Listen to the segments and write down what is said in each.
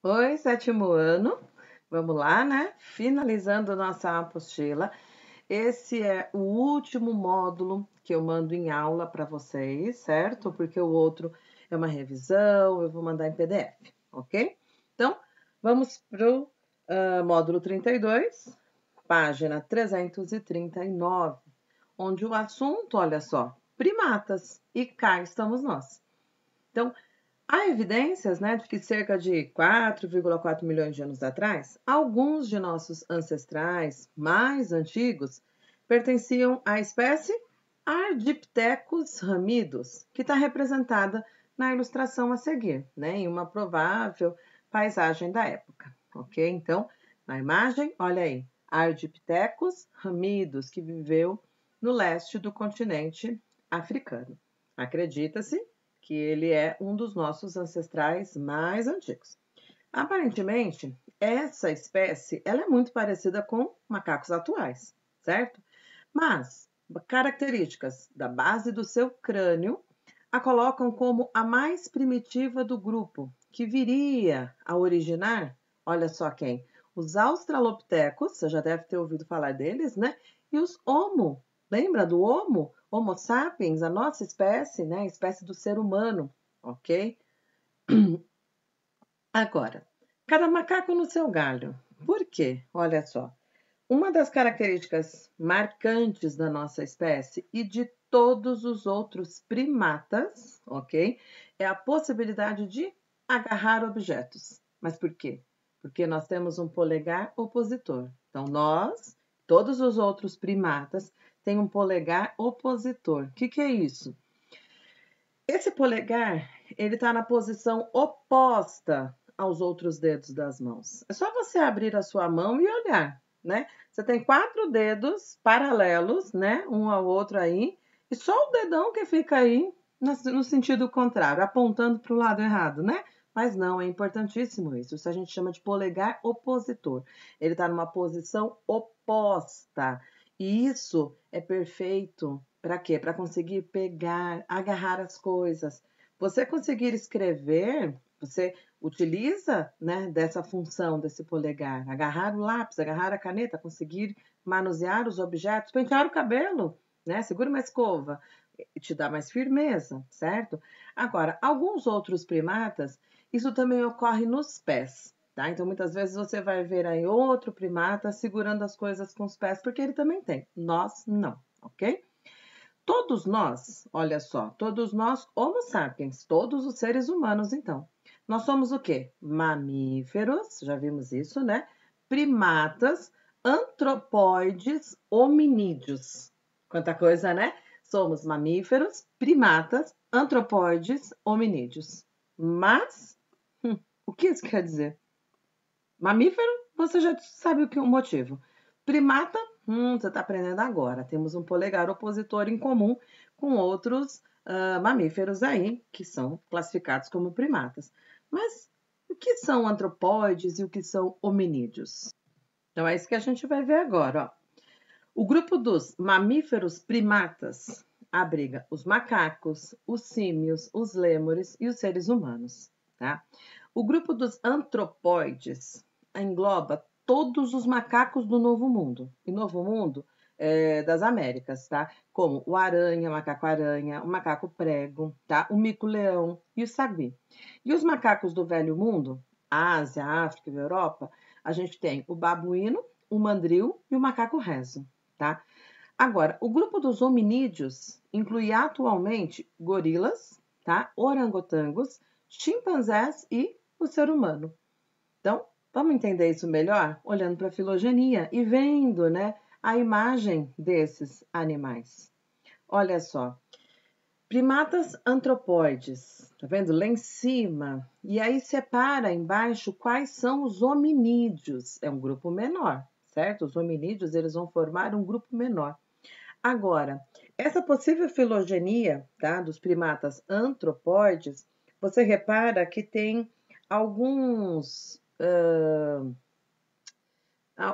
Oi, sétimo ano. Vamos lá, né? Finalizando nossa apostila. Esse é o último módulo que eu mando em aula para vocês, certo? Porque o outro é uma revisão, eu vou mandar em PDF, ok? Então, vamos para o módulo 32, página 339, onde o assunto, olha só, primatas, e cá estamos nós. Então, há evidências, né, de que cerca de 4,4 milhões de anos atrás, alguns de nossos ancestrais mais antigos pertenciam à espécie Ardipithecus ramidos, que está representada na ilustração a seguir, né, em uma provável paisagem da época, ok? Então, na imagem, olha aí, Ardipithecus ramidos, que viveu no leste do continente africano. Acredita-se que ele é um dos nossos ancestrais mais antigos. Aparentemente, essa espécie ela é muito parecida com macacos atuais, certo? Mas características da base do seu crânio a colocam como a mais primitiva do grupo, que viria a originar, olha só quem, os Australopithecus, você já deve ter ouvido falar deles, né? E os Homo, lembra do Homo? Homo sapiens, a nossa espécie, né? A espécie do ser humano, ok? Agora, cada macaco no seu galho. Por quê? Olha só. Uma das características marcantes da nossa espécie e de todos os outros primatas, ok? É a possibilidade de agarrar objetos. Mas por quê? Porque nós temos um polegar opositor. Então, nós, todos os outros primatas, têm um polegar opositor. O que é isso? Esse polegar, ele está na posição oposta aos outros dedos das mãos. É só você abrir a sua mão e olhar, né? Você tem 4 dedos paralelos, né? Um ao outro aí, e só o dedão que fica aí no sentido contrário, apontando para o lado errado, né? Mas não, é importantíssimo isso. Isso a gente chama de polegar opositor. Ele está numa posição oposta. E isso é perfeito para quê? Para conseguir pegar, agarrar as coisas. Você conseguir escrever, você utiliza, né, dessa função desse polegar, agarrar o lápis, agarrar a caneta, conseguir manusear os objetos, pentear o cabelo, né? Segura uma escova, te dá mais firmeza, certo? Agora, alguns outros primatas, isso também ocorre nos pés. Tá? Então, muitas vezes você vai ver aí outro primata segurando as coisas com os pés, porque ele também tem. Nós não, ok? Todos nós, olha só, todos nós, Homo sapiens, todos os seres humanos, então. Nós somos o quê? Mamíferos, já vimos isso, né? Primatas, antropóides, hominídeos. Quanta coisa, né? Somos mamíferos, primatas, antropóides, hominídeos. Mas, o que isso quer dizer? Mamífero, você já sabe o motivo. Primata, você está aprendendo agora. Temos um polegar opositor em comum com outros mamíferos aí, que são classificados como primatas. Mas o que são antropóides e o que são hominídeos? Então é isso que a gente vai ver agora. Ó. O grupo dos mamíferos primatas abriga os macacos, os símios, os lêmures e os seres humanos. Tá? O grupo dos antropóides engloba todos os macacos do Novo Mundo. E Novo Mundo das Américas, tá? Como o aranha, o macaco prego, tá? O mico-leão e o sagui. E os macacos do Velho Mundo, Ásia, África e Europa, a gente tem o babuíno, o mandril e o macaco rezo, tá? Agora, o grupo dos hominídeos inclui atualmente gorilas, tá? Orangotangos, chimpanzés e o ser humano. Então, vamos entender isso melhor olhando para a filogenia e vendo, né, a imagem desses animais. Olha só, primatas antropóides, tá vendo? Lá em cima. E aí separa embaixo quais são os hominídeos. É um grupo menor, certo? Os hominídeos, eles vão formar um grupo menor. Agora, essa possível filogenia, tá, dos primatas antropóides, você repara que tem alguns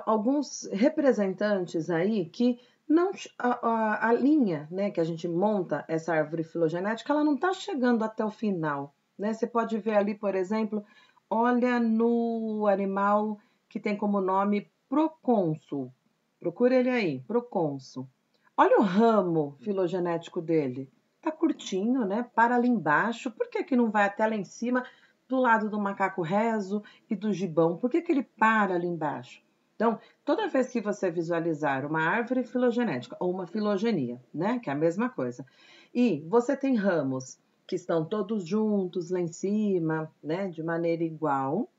alguns representantes aí que não a linha, né, que a gente monta essa árvore filogenética, ela não está chegando até o final, né? Você pode ver ali, por exemplo, olha no animal que tem como nome procônsul. Procura ele aí, procônsul. Olha o ramo filogenético dele. Tá curtinho, né? Para ali embaixo. Por que que não vai até lá em cima, do lado do macaco rezo e do gibão? Por que que ele para ali embaixo? Então, toda vez que você visualizar uma árvore filogenética ou uma filogenia, né, que é a mesma coisa, e você tem ramos que estão todos juntos lá em cima, né, de maneira igual,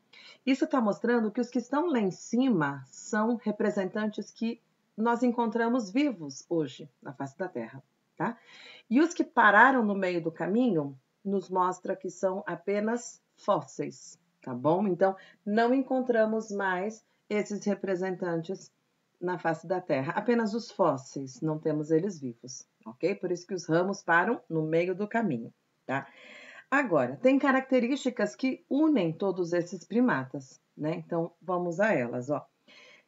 isso está mostrando que os que estão lá em cima são representantes que nós encontramos vivos hoje na face da Terra, tá? E os que pararam no meio do caminho nos mostra que são apenas fósseis, tá bom? Então, não encontramos mais esses representantes na face da Terra, apenas os fósseis, não temos eles vivos, ok? Por isso que os ramos param no meio do caminho, tá? Agora, tem características que unem todos esses primatas, né? Então, vamos a elas, ó.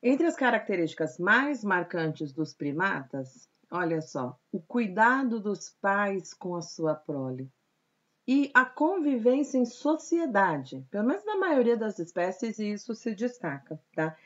Entre as características mais marcantes dos primatas, olha só, o cuidado dos pais com a sua prole e a convivência em sociedade, pelo menos na maioria das espécies, e isso se destaca, tá?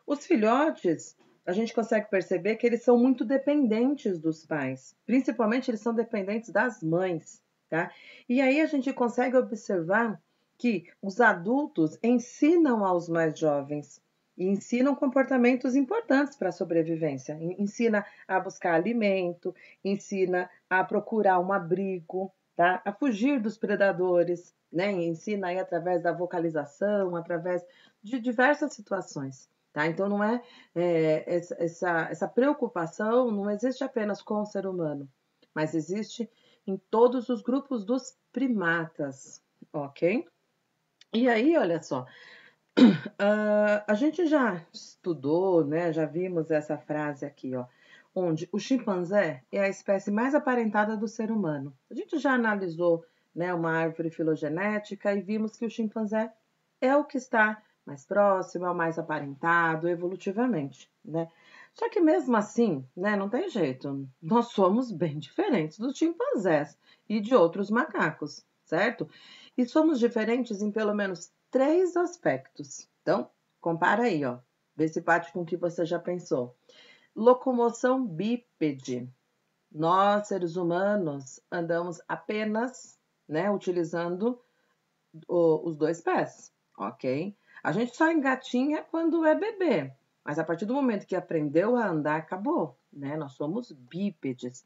Os filhotes, a gente consegue perceber que eles são muito dependentes dos pais, principalmente eles são dependentes das mães, tá? E aí a gente consegue observar que os adultos ensinam aos mais jovens e ensinam comportamentos importantes para a sobrevivência. Ensina a buscar alimento, ensina a procurar um abrigo, tá? A fugir dos predadores, né? Ensina aí através da vocalização, através de diversas situações. Tá? Então, não é, essa preocupação não existe apenas com o ser humano, mas existe em todos os grupos dos primatas, ok? E aí, olha só, a gente já estudou, né? Já vimos essa frase aqui, ó, onde o chimpanzé é a espécie mais aparentada do ser humano. A gente já analisou, né, uma árvore filogenética e vimos que o chimpanzé é o que está mais próximo, é o mais aparentado evolutivamente, né? Só que mesmo assim, né, não tem jeito. Nós somos bem diferentes dos chimpanzés e de outros macacos, certo? E somos diferentes em pelo menos 3 aspectos. Então, compara aí, ó. Vê se bate com o que você já pensou. Locomoção bípede. Nós, seres humanos, andamos apenas, né, utilizando os 2 pés, ok? A gente só engatinha quando é bebê, mas a partir do momento que aprendeu a andar, acabou, né? Nós somos bípedes.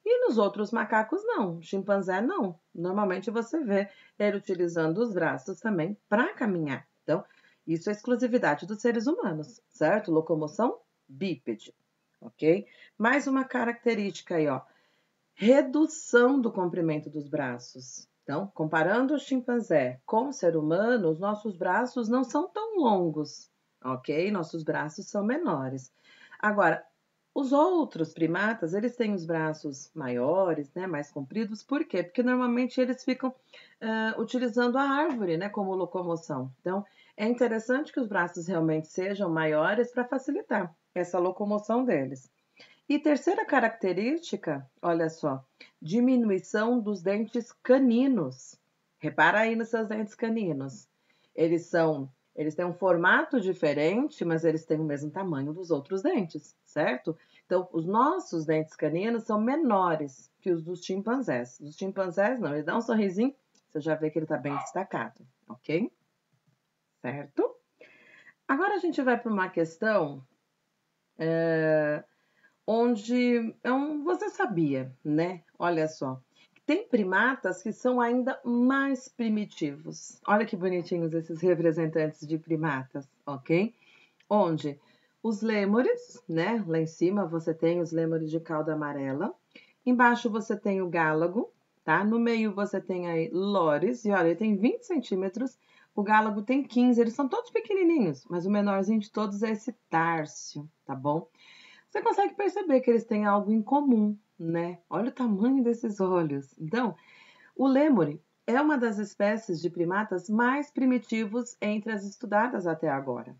E nos outros macacos, não. Chimpanzé, não. Normalmente você vê ele utilizando os braços também para caminhar. Então, isso é exclusividade dos seres humanos, certo? Locomoção bípede, ok? Mais uma característica aí, ó. Redução do comprimento dos braços. Então, comparando o chimpanzé com o ser humano, os nossos braços não são tão longos, ok? Nossos braços são menores. Agora, os outros primatas, eles têm os braços maiores, né, mais compridos, por quê? Porque normalmente eles ficam utilizando a árvore, né, como locomoção. Então, é interessante que os braços realmente sejam maiores para facilitar essa locomoção deles. E terceira característica, olha só, diminuição dos dentes caninos. Repara aí nos seus dentes caninos. Eles têm um formato diferente, mas eles têm o mesmo tamanho dos outros dentes, certo? Então, os nossos dentes caninos são menores que os dos chimpanzés. Os chimpanzés não, ele dá um sorrisinho, você já vê que ele está bem destacado, ok? Certo? Agora a gente vai para uma questão onde você sabia, né? Olha só, tem primatas que são ainda mais primitivos. Olha que bonitinhos esses representantes de primatas, ok? Onde os lêmures, né? Lá em cima você tem os lêmures de cauda amarela. Embaixo você tem o gálago, tá? No meio você tem aí lores, e olha, ele tem 20 centímetros. O gálago tem 15, eles são todos pequenininhos, mas o menorzinho de todos é esse tárcio, tá bom? Você consegue perceber que eles têm algo em comum, né? Olha o tamanho desses olhos. Então, o lêmure é uma das espécies de primatas mais primitivos entre as estudadas até agora.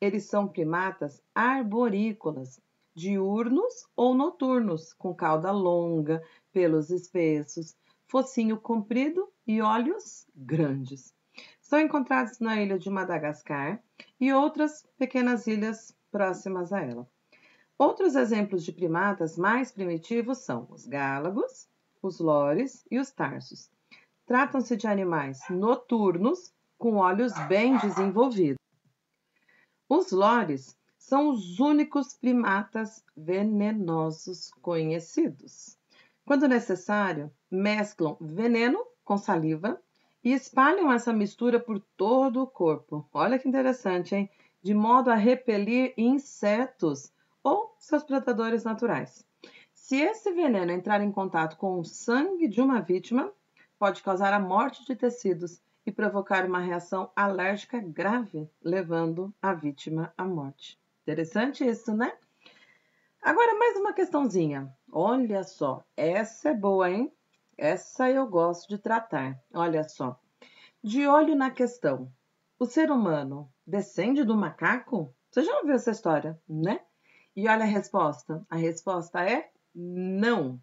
Eles são primatas arborícolas, diurnos ou noturnos, com cauda longa, pelos espessos, focinho comprido e olhos grandes. São encontrados na ilha de Madagascar e outras pequenas ilhas próximas a ela. Outros exemplos de primatas mais primitivos são os gálagos, os lores e os tarsos. Tratam-se de animais noturnos com olhos bem desenvolvidos. Os lores são os únicos primatas venenosos conhecidos. Quando necessário, mesclam veneno com saliva e espalham essa mistura por todo o corpo. Olha que interessante, hein? De modo a repelir insetos ou seus predadores naturais. Se esse veneno entrar em contato com o sangue de uma vítima, pode causar a morte de tecidos e provocar uma reação alérgica grave, levando a vítima à morte. Interessante isso, né? Agora, mais uma questãozinha. Olha só, essa é boa, hein? Essa eu gosto de tratar. Olha só. De olho na questão. O ser humano descende do macaco? Você já ouviu essa história, né? E olha a resposta. A resposta é não.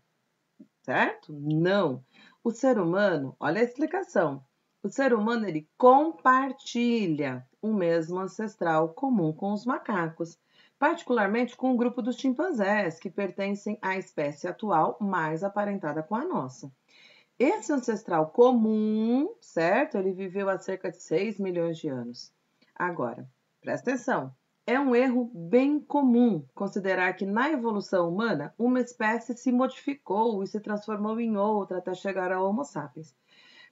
Certo? Não. O ser humano, olha a explicação. O ser humano, ele compartilha o mesmo ancestral comum com os macacos, particularmente com o grupo dos chimpanzés, que pertencem à espécie atual mais aparentada com a nossa. Esse ancestral comum, certo? Ele viveu há cerca de 6 milhões de anos. Agora, presta atenção. É um erro bem comum considerar que na evolução humana uma espécie se modificou e se transformou em outra até chegar ao Homo sapiens.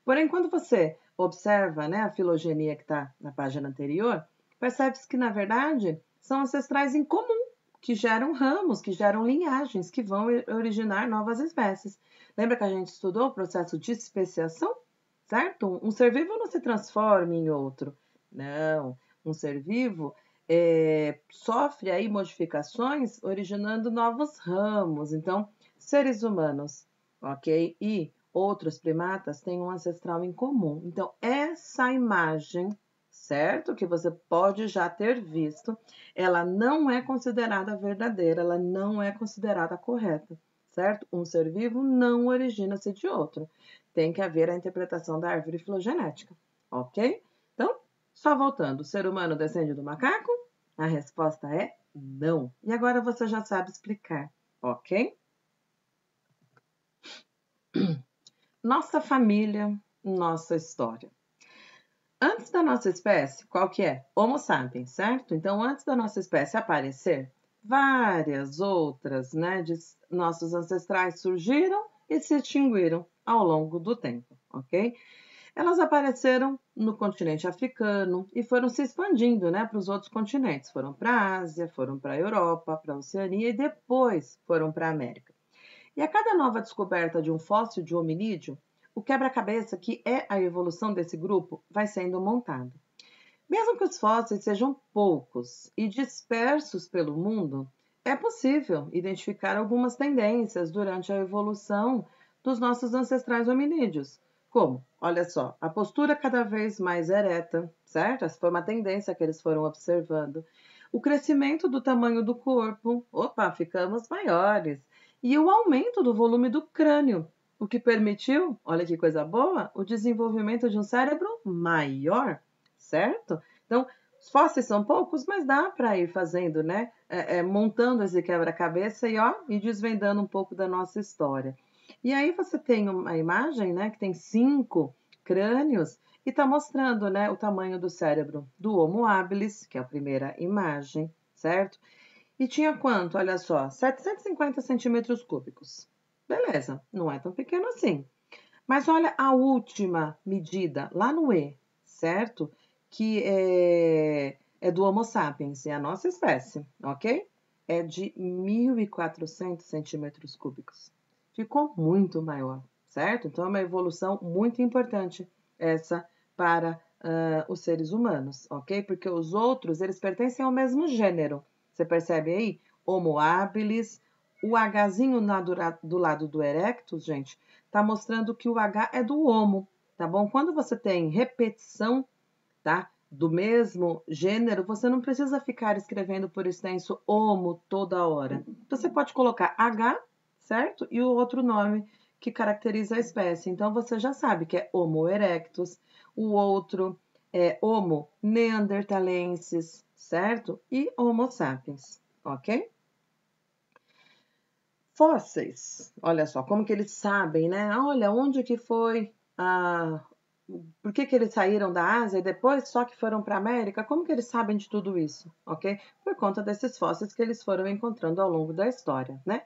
Porém, quando você observa, né, a filogenia que está na página anterior, percebe-se que, na verdade, são ancestrais em comum, que geram ramos, que geram linhagens, que vão originar novas espécies. Lembra que a gente estudou o processo de especiação? Certo? Um ser vivo não se transforma em outro. Não. Um ser vivo sofre aí modificações, originando novos ramos. Então, seres humanos, ok? E outros primatas têm um ancestral em comum. Então, essa imagem, certo? Que você pode já ter visto, ela não é considerada verdadeira, ela não é considerada correta, certo? Um ser vivo não origina-se de outro. Tem que haver a interpretação da árvore filogenética, ok? Então, só voltando, o ser humano descende do macaco? A resposta é não. E agora você já sabe explicar, ok? Nossa família, nossa história. Antes da nossa espécie, qual que é? Homo sapiens, certo? Então, antes da nossa espécie aparecer, várias outras, né, de nossos ancestrais surgiram e se extinguiram ao longo do tempo, ok? Elas apareceram no continente africano e foram se expandindo, né, para os outros continentes. Foram para a Ásia, foram para a Europa, para a Oceania e depois foram para a América. E a cada nova descoberta de um fóssil de hominídeo, o quebra-cabeça que é a evolução desse grupo vai sendo montado. Mesmo que os fósseis sejam poucos e dispersos pelo mundo, é possível identificar algumas tendências durante a evolução dos nossos ancestrais hominídeos, como, olha só, a postura cada vez mais ereta, certo? Essa foi uma tendência que eles foram observando. O crescimento do tamanho do corpo, opa, ficamos maiores. E o aumento do volume do crânio, o que permitiu, olha que coisa boa, o desenvolvimento de um cérebro maior, certo? Então, os fósseis são poucos, mas dá para ir fazendo, né? Montando esse quebra-cabeça e desvendando um pouco da nossa história. E aí você tem uma imagem, né, que tem 5 crânios e está mostrando, né, o tamanho do cérebro do Homo habilis, que é a primeira imagem, certo? E tinha quanto? Olha só, 750 centímetros cúbicos. Beleza, não é tão pequeno assim. Mas olha a última medida, lá no E, certo? Que é do Homo sapiens, é a nossa espécie, ok? É de 1.400 centímetros cúbicos. Ficou muito maior, certo? Então, é uma evolução muito importante essa para os seres humanos, ok? Porque os outros, eles pertencem ao mesmo gênero. Você percebe aí? Homo habilis, o Hzinho do lado do erectus, gente, tá mostrando que o H é do homo, tá bom? Quando você tem repetição, tá? Do mesmo gênero, você não precisa ficar escrevendo por extenso homo toda hora. Você pode colocar H, certo? E o outro nome que caracteriza a espécie. Então, você já sabe que é Homo erectus, o outro Homo neanderthalensis, certo? E Homo sapiens, ok? Fósseis, olha só, como que eles sabem, né? Olha, onde que foi por que eles saíram da Ásia e depois só que foram para a América? Como que eles sabem de tudo isso, ok? Por conta desses fósseis que eles foram encontrando ao longo da história, né?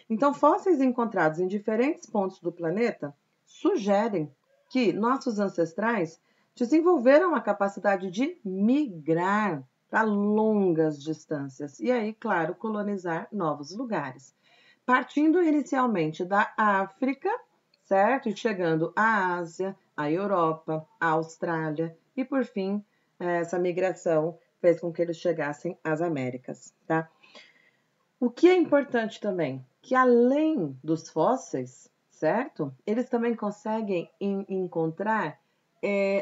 Então, fósseis encontrados em diferentes pontos do planeta sugerem que nossos ancestrais desenvolveram a capacidade de migrar para longas distâncias e aí, claro, colonizar novos lugares. Partindo inicialmente da África, certo? E chegando à Ásia, à Europa, à Austrália e, por fim, essa migração fez com que eles chegassem às Américas, tá? O que é importante também, que além dos fósseis, certo? Eles também conseguem encontrar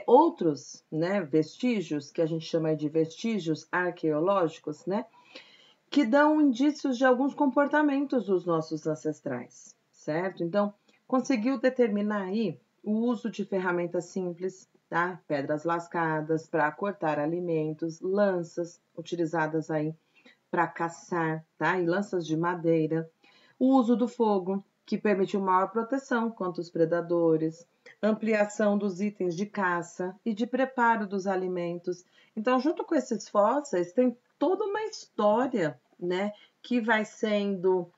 outros, né, vestígios, que a gente chama de vestígios arqueológicos, né? Que dão indícios de alguns comportamentos dos nossos ancestrais, certo? Então, conseguiu determinar aí o uso de ferramentas simples, tá? Pedras lascadas para cortar alimentos, lanças utilizadas aí para caçar, tá? E lanças de madeira. O uso do fogo, que permitiu maior proteção contra os predadores, ampliação dos itens de caça e de preparo dos alimentos. Então, junto com esses fósseis, tem toda uma história, né, que vai sendo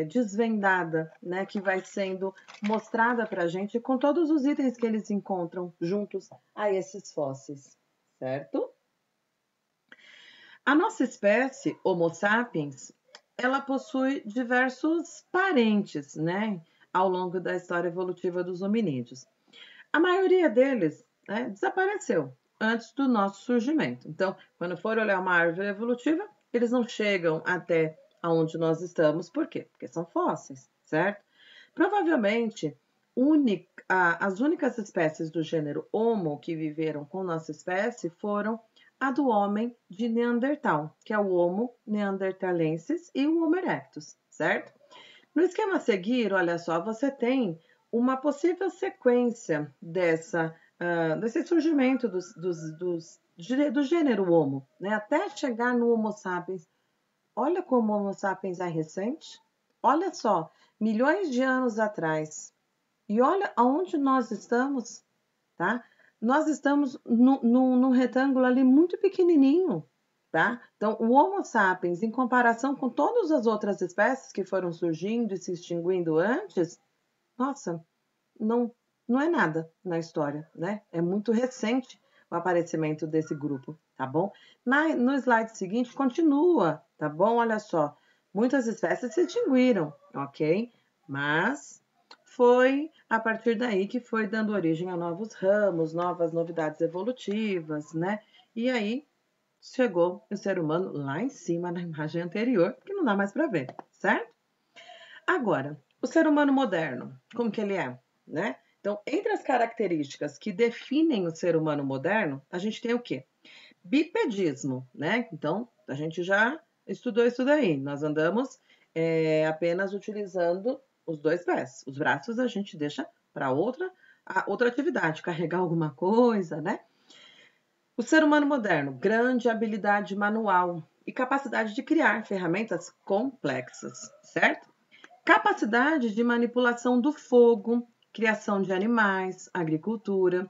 desvendada, né, que vai sendo mostrada para a gente com todos os itens que eles encontram juntos a esses fósseis, certo? A nossa espécie, Homo sapiens, ela possui diversos parentes, né, ao longo da história evolutiva dos hominídeos. A maioria deles, né, desapareceu antes do nosso surgimento. Então, quando for olhar uma árvore evolutiva, eles não chegam até aonde nós estamos. Por quê? Porque são fósseis, certo? Provavelmente, as únicas espécies do gênero Homo que viveram com nossa espécie foram a do homem de Neandertal, que é o Homo neanderthalensis e o Homo erectus, certo? No esquema a seguir, olha só, você tem uma possível sequência desse surgimento do gênero Homo, né? Até chegar no Homo sapiens. Olha como o Homo sapiens é recente. Olha só, milhões de anos atrás. E olha aonde nós estamos, tá? Nós estamos num retângulo ali muito pequenininho, tá? Então, o Homo sapiens, em comparação com todas as outras espécies que foram surgindo e se extinguindo antes, nossa, não, não é nada na história, né? É muito recente o aparecimento desse grupo, tá bom? No slide seguinte, continua, tá bom? Olha só, muitas espécies se extinguiram, ok? Mas foi a partir daí que foi dando origem a novos ramos, novas novidades evolutivas, né? E aí chegou o ser humano lá em cima na imagem anterior, que não dá mais para ver, certo? Agora, o ser humano moderno, como que ele é, né? Então, entre as características que definem o ser humano moderno, a gente tem o quê? Bipedismo, né? Então, a gente já estudou isso daí. Nós andamos apenas utilizando os dois pés. Os braços a gente deixa para outra atividade, carregar alguma coisa, né? O ser humano moderno, grande habilidade manual e capacidade de criar ferramentas complexas, certo? Capacidade de manipulação do fogo, criação de animais, agricultura,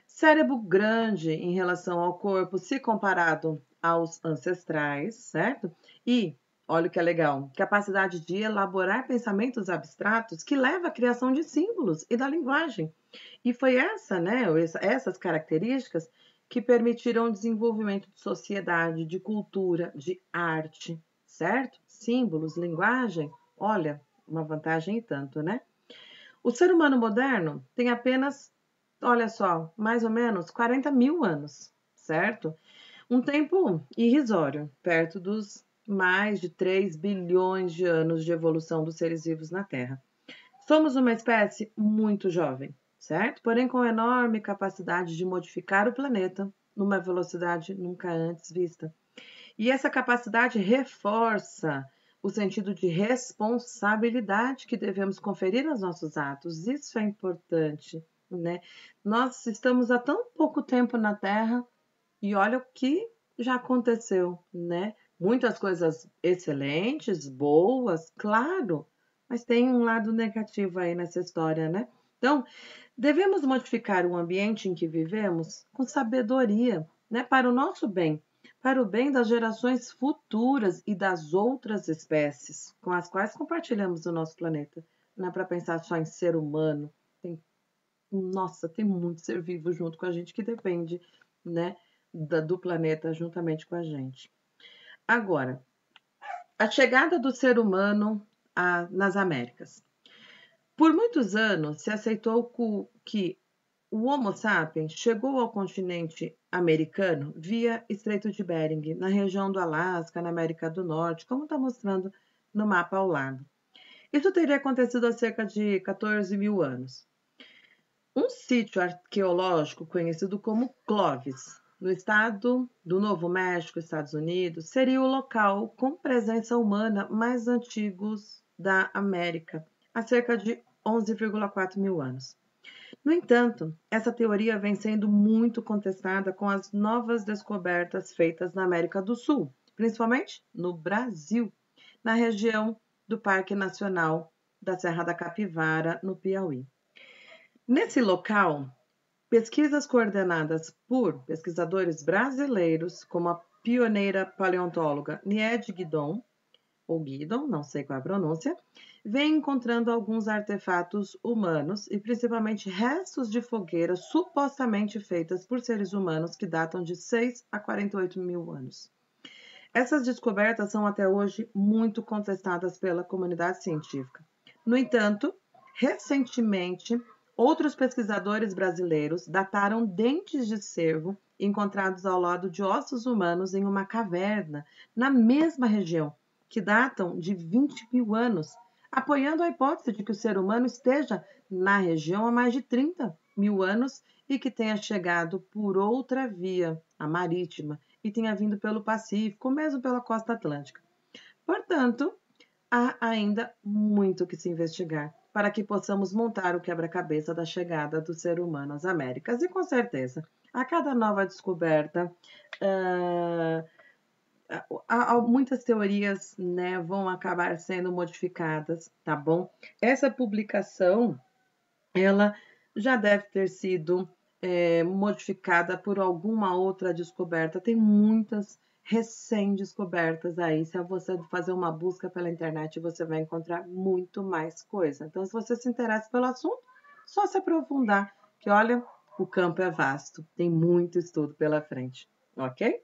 cérebro grande em relação ao corpo, se comparado aos ancestrais, certo? E, olha o que é legal, capacidade de elaborar pensamentos abstratos que leva à criação de símbolos e da linguagem. E foi essas características que permitiram o desenvolvimento de sociedade, de cultura, de arte, certo? Símbolos, linguagem, olha, uma vantagem e tanto, né? O ser humano moderno tem apenas, olha só, mais ou menos 40 mil anos, certo? Um tempo irrisório, perto dos mais de 3 bilhões de anos de evolução dos seres vivos na Terra. Somos uma espécie muito jovem, certo? Porém, com enorme capacidade de modificar o planeta numa velocidade nunca antes vista. E essa capacidade reforça o sentido de responsabilidade que devemos conferir aos nossos atos. Isso é importante, né? Nós estamos há tão pouco tempo na Terra e olha o que já aconteceu, né? Muitas coisas excelentes, boas, claro, mas tem um lado negativo aí nessa história, né? Então, devemos modificar o ambiente em que vivemos com sabedoria, né? Para o nosso bem, para o bem das gerações futuras e das outras espécies com as quais compartilhamos o nosso planeta. Não é para pensar só em ser humano. Tem, nossa, tem muito ser vivo junto com a gente que depende, né, do planeta juntamente com a gente. Agora, a chegada do ser humano nas Américas. Por muitos anos se aceitou que o Homo sapiens chegou ao continente americano via Estreito de Bering, na região do Alasca, na América do Norte, como está mostrando no mapa ao lado. Isso teria acontecido há cerca de 14 mil anos. Um sítio arqueológico conhecido como Clovis, no estado do Novo México, Estados Unidos, seria o local com presença humana mais antigos da América, há cerca de 11,4 mil anos. No entanto, essa teoria vem sendo muito contestada com as novas descobertas feitas na América do Sul, principalmente no Brasil, na região do Parque Nacional da Serra da Capivara, no Piauí. Nesse local, pesquisas coordenadas por pesquisadores brasileiros, como a pioneira paleontóloga Niede Guidon, ou Guidon, não sei qual é a pronúncia, vem encontrando alguns artefatos humanos e principalmente restos de fogueiras supostamente feitas por seres humanos que datam de 6 a 48 mil anos. Essas descobertas são até hoje muito contestadas pela comunidade científica. No entanto, recentemente, outros pesquisadores brasileiros dataram dentes de cervo encontrados ao lado de ossos humanos em uma caverna na mesma região, que datam de 20 mil anos, apoiando a hipótese de que o ser humano esteja na região há mais de 30 mil anos e que tenha chegado por outra via, a marítima, e tenha vindo pelo Pacífico, mesmo pela costa atlântica. Portanto, há ainda muito que se investigar para que possamos montar o quebra-cabeça da chegada do ser humano às Américas. E com certeza, a cada nova descoberta, muitas teorias, né, vão acabar sendo modificadas, tá bom? Essa publicação, ela já deve ter sido modificada por alguma outra descoberta. Tem muitas recém-descobertas aí. Se você fazer uma busca pela internet, você vai encontrar muito mais coisa. Então, se você se interessa pelo assunto, só se aprofundar, que olha, o campo é vasto, tem muito estudo pela frente, ok?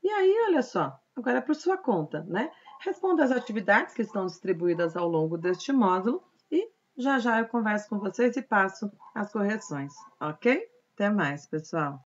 E aí, olha só, agora é por sua conta, né? Responda as atividades que estão distribuídas ao longo deste módulo e já já eu converso com vocês e passo as correções, ok? Até mais, pessoal!